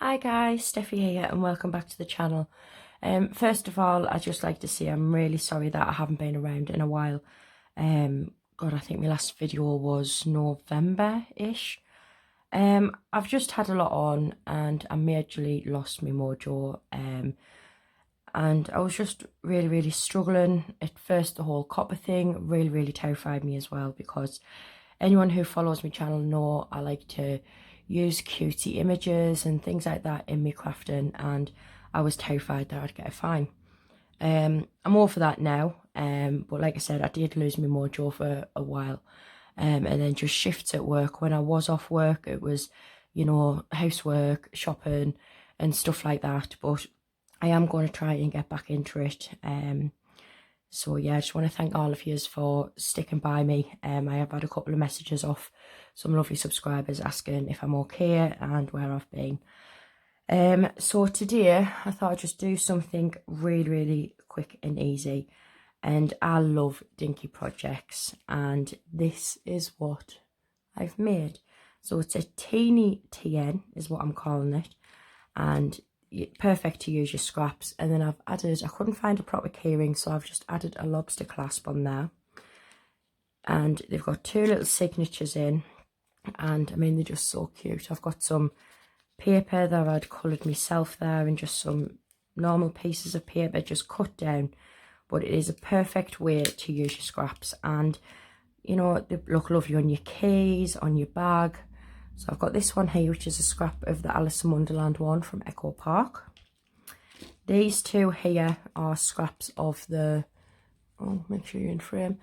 Hi guys, Steffi here and welcome back to the channel. First of all, I'd just like to say I'm really sorry that I haven't been around in a while. God, I think my last video was November-ish. I've just had a lot on and I majorly lost my mojo. And I was just really struggling. At first, the whole copper thing really terrified me as well, because anyone who follows my channel know I like to use cutesy images and things like that in my crafting, and I was terrified that I'd get a fine. I'm all for that now, but like I said, I did lose my mojo for a while, and then just shifts at work. When I was off work, it was, housework, shopping and stuff like that, but I am going to try and get back into it. So yeah, I just want to thank all of you for sticking by me. I have had a couple of messages off some lovely subscribers asking if I'm okay and where I've been. So today I thought I'd just do something really quick and easy. And I love dinky projects, and this is what I've made. So it's a teeny TN is what I'm calling it, and perfect to use your scraps. And then I've added, I couldn't find a proper keyring, so I've just added a lobster clasp on there, and they've got two little signatures in, and I mean they're just so cute. I've got some paper that I'd coloured myself there, and just some normal pieces of paper just cut down, but it is a perfect way to use your scraps, and you know, they look lovely on your keys, on your bag. So I've got this one here, which is a scrap of the Alice in Wonderland one from Echo Park. These two here are scraps of the, oh, make sure you're in frame,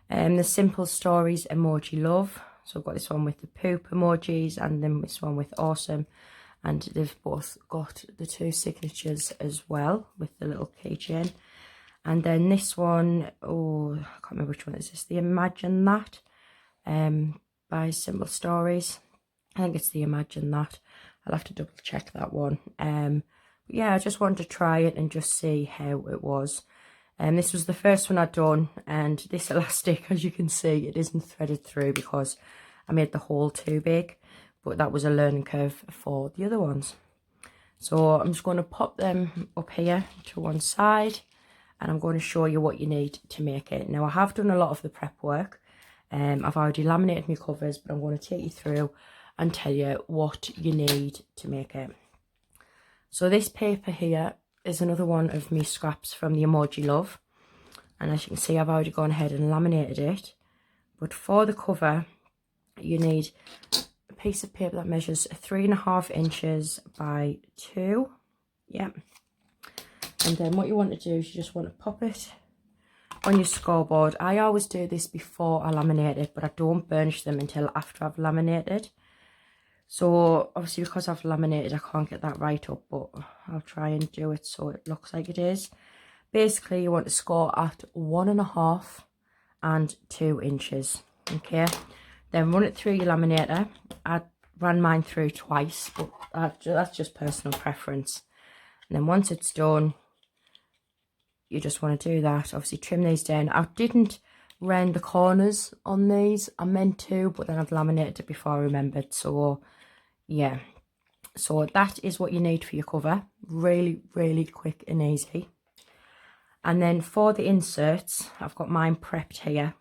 the Simple Stories Emoji Love. So I've got this one with the poop emojis, and then this one with awesome. And they've both got the two signatures as well with the little keychain. And then this one, oh, I can't remember which one is this, the Imagine That by Simple Stories. I think it's the Imagine That. I'll have to double check that one. But yeah, I just wanted to try it and just see how it was. This was the first one I'd done, and this elastic, as you can see, it isn't threaded through because I made the hole too big, but that was a learning curve for the other ones. So I'm just going to pop them up here to one side, and I'm going to show you what you need to make it. Now, I have done a lot of the prep work. I've already laminated my covers, but I'm going to take you through and tell you what you need to make it. So this paper here is another one of me scraps from the Emoji Love, and as you can see, I've already gone ahead and laminated it. But for the cover, you need a piece of paper that measures 3.5 inches by 2. Yep. And then what you want to do is you just want to pop it on your scoreboard. I always do this before I laminate it, but I don't burnish them until after I've laminated. So obviously, because I've laminated, I can't get that right up, but I'll try and do it so it looks like it is. Basically, you want to score at 1.5 and 2 inches. Okay, then run it through your laminator. I ran mine through twice, but that's just personal preference. And then once it's done, you just want to do that. Obviously, trim these down. I didn't round the corners on these. I meant to, but then I've laminated it before I remembered. So yeah, so that is what you need for your cover. Really quick and easy. And then for the inserts, I've got mine prepped here,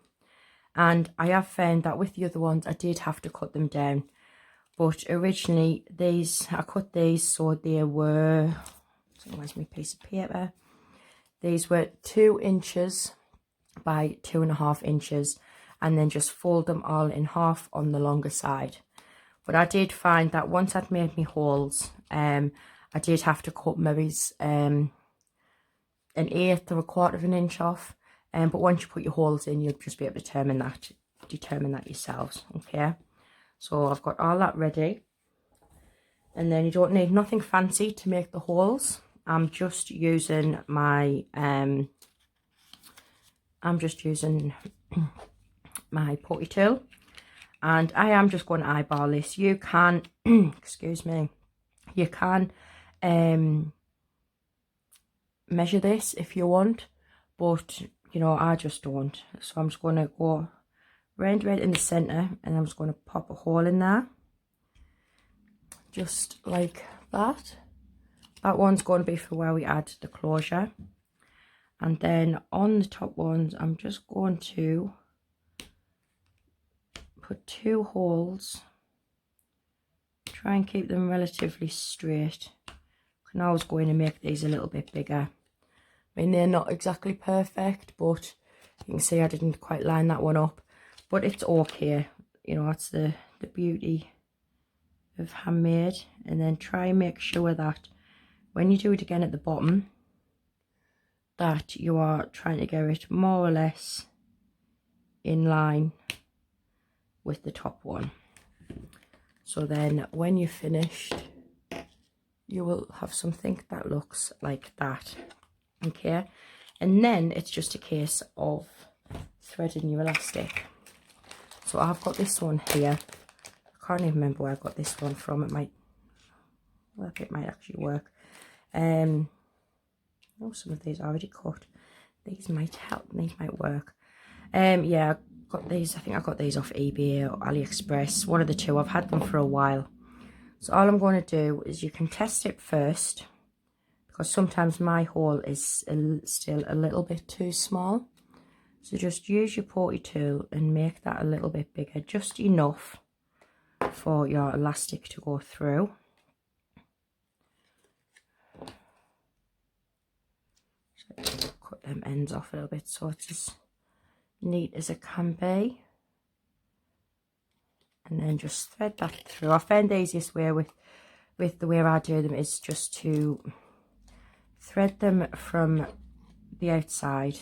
and I have found that with the other ones I did have to cut them down, but originally these, I cut these so they were, so where's my piece of paper, these were 2 inches by 2.5 inches, and then just fold them all in half on the longer side. But I did find that once I'd made my holes, I did have to cut maybe an 1/8 or 1/4 of an inch off. But once you put your holes in, you'll just be able to determine that yourselves. Okay, so I've got all that ready, and then you don't need nothing fancy to make the holes. I'm just using my my putty tool, and I am just going to eyeball this. You can excuse me, you can measure this if you want, but you know, I just don't. So I'm just going to go round in the center, and I'm just going to pop a hole in there, just like that. That one's going to be for where we add the closure. And then on the top ones, I'm just going to put 2 holes. Try and keep them relatively straight. I can always go in and make these a little bit bigger. I mean, they're not exactly perfect, but you can see I didn't quite line that one up. But it's okay. You know, that's the beauty of handmade. And then try and make sure that when you do it again at the bottom, that you are trying to get it more or less in line with the top one. So then when you're finished, you will have something that looks like that. Okay, and then it's just a case of threading your elastic. So I've got this one here. I can't even remember where I got this one from. It might actually work. Oh, some of these are already cut. These might help. These might work. Yeah, I got these. I think I got these off eBay or AliExpress. One of the two. I've had them for a while. So all I'm going to do is, you can test it first, because sometimes my hole is still a little bit too small. So just use your pokey tool and make that a little bit bigger, just enough for your elastic to go through. So cut them ends off a little bit so it's as neat as it can be. And then just thread that through. I found the easiest way with the way I do them is just to thread them from the outside.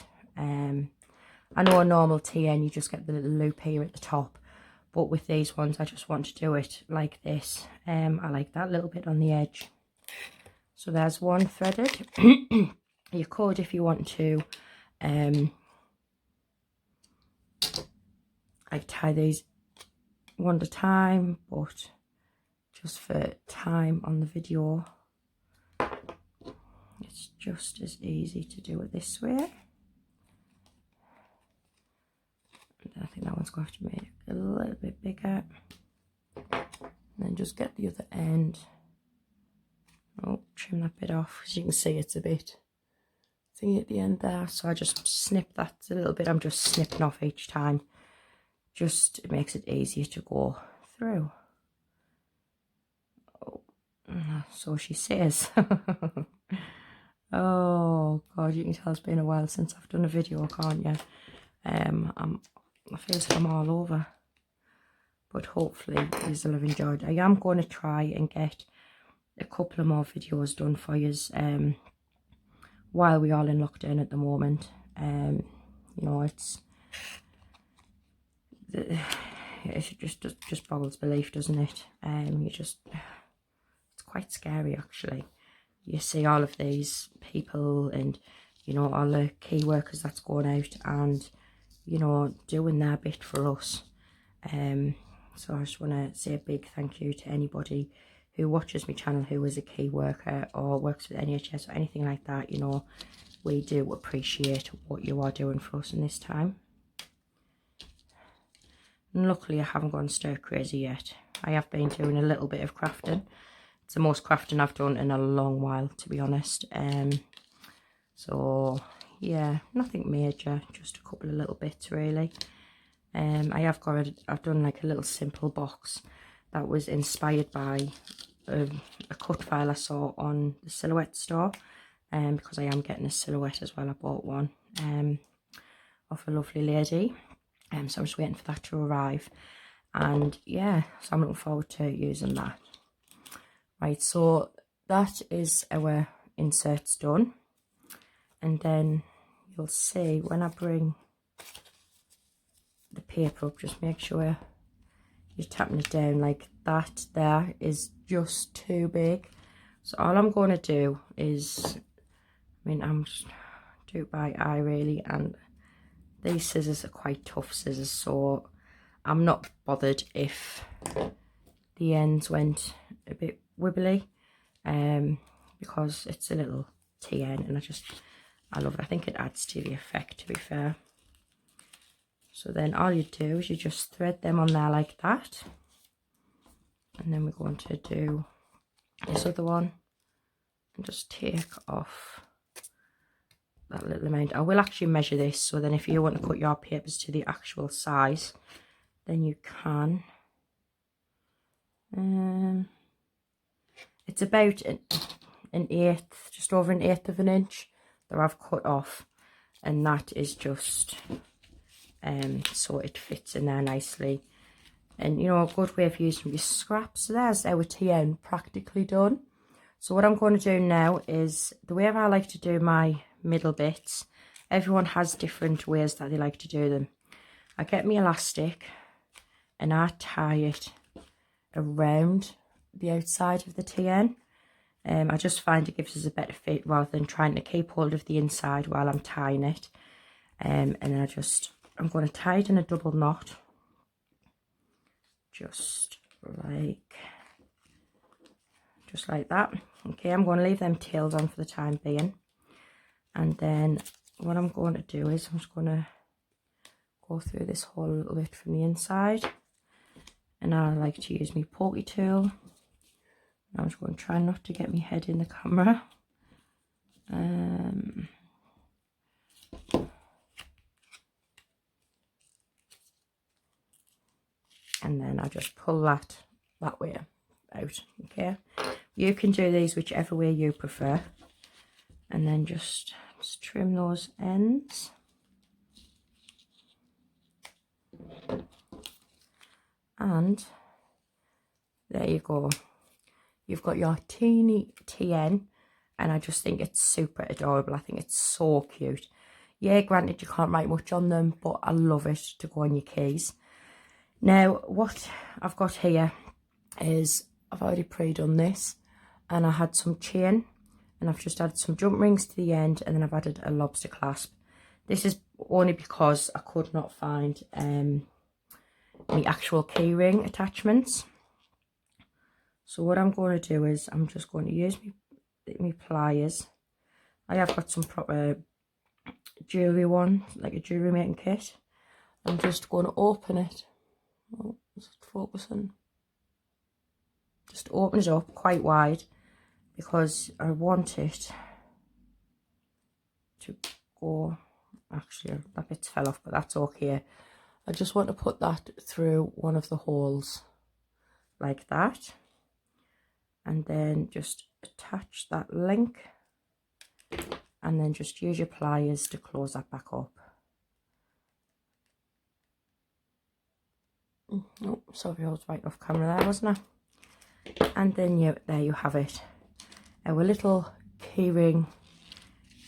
I know a normal TN you just get the little loop here at the top, but with these ones I just want to do it like this. I like that little bit on the edge. So there's one threaded. You could, if you want to, like tie these one at a time, but just for time on the video, it's just as easy to do it this way. And I think that one's going to have to make it a little bit bigger. And then just get the other end. Oh, trim that bit off. As you can see, it's a bit thingy at the end there. So I just snip that a little bit. I'm just snipping off each time. Just, it makes it easier to go through. Oh, so she says. Oh God, you can tell it's been a while since I've done a video, can't you? I feel like I'm all over, but hopefully you will have enjoyed. I am going to try and get a couple of more videos done for you while we're all in lockdown at the moment. You know, it just boggles belief, doesn't it? It's quite scary actually. You see all of these people and, you know, all the key workers that's going out and, you know, doing their bit for us. So I just want to say a big thank you to anybody who watches my channel who is a key worker or works with NHS or anything like that. You know, we do appreciate what you are doing for us in this time. And luckily I haven't gone stir crazy yet. I have been doing a little bit of crafting. It's the most crafting I've done in a long while, to be honest. So yeah, nothing major, just a couple of little bits really. I've done like a little simple box that was inspired by a cut file I saw on the Silhouette store, because I am getting a silhouette as well. I bought one off a lovely lady, so I'm just waiting for that to arrive. And yeah, so I'm looking forward to using that. Right, so that is our inserts done, and then you'll see when I bring the paper up, just make sure you're tapping it down. Like that there is just too big. So all I'm going to do is, I mean, I'm just do it by eye really, and these scissors are quite tough scissors, so I'm not bothered if the ends went a bit wibbly, because it's a little TN and I love it. I think it adds to the effect, to be fair. So then all you do is you just thread them on there like that, and then we're going to do this other one and just take off that little amount. I will actually measure this, so then if you want to cut your papers to the actual size, then you can. It's about an eighth, just over an eighth of an inch that I've cut off, and that is just so it fits in there nicely. And you know, a good way of using your scraps. So there's our TN practically done. So what I'm going to do now is, the way I like to do my middle bits, everyone has different ways that they like to do them. I get my elastic and I tie it around the outside of the TN. I just find it gives us a better fit rather than trying to keep hold of the inside while I'm tying it. And then I'm going to tie it in a double knot, just like that. Okay, I'm going to leave them tails on for the time being, and then what I'm going to do is I'm just going to go through this hole a little bit from the inside, and I like to use my pokey tool. I'm just going to try not to get my head in the camera. And then I just pull that way out. Okay, you can do these whichever way you prefer, and then just trim those ends. And there you go, you've got your teeny TN, and I just think it's super adorable. I think it's so cute. Yeah, granted you can't write much on them, but I love it to go on your keys. Now what I've got here is, I've already pre-done this, and I had some chain, and I've just added some jump rings to the end, and then I've added a lobster clasp. This is only because I could not find the actual key ring attachments. So what I'm going to do is I'm just going to use my pliers. I have got some proper jewellery one, like a jewellery making kit. I'm just going to open it. Oh, is it focusing? Just open it up quite wide, because I want it to go, actually that bit fell off, but that's okay. I just want to put that through one of the holes like that, and then just attach that link, and then just use your pliers to close that back up. Oh, sorry, I was right off camera there, wasn't I? And then there you have it, our little keyring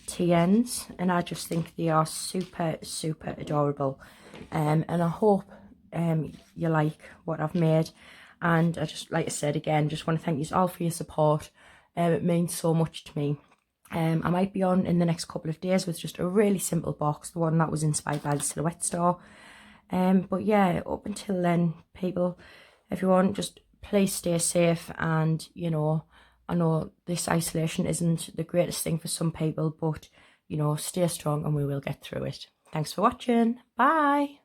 TNs, and I just think they are super adorable. And I hope you like what I've made, and I just, like I said again, just want to thank you all for your support. It means so much to me. I might be on in the next couple of days with just a really simple box, the one that was inspired by the Silhouette store. But yeah, up until then, people, everyone, just please stay safe. And you know, I know this isolation isn't the greatest thing for some people, but you know, stay strong and we will get through it. Thanks for watching. Bye.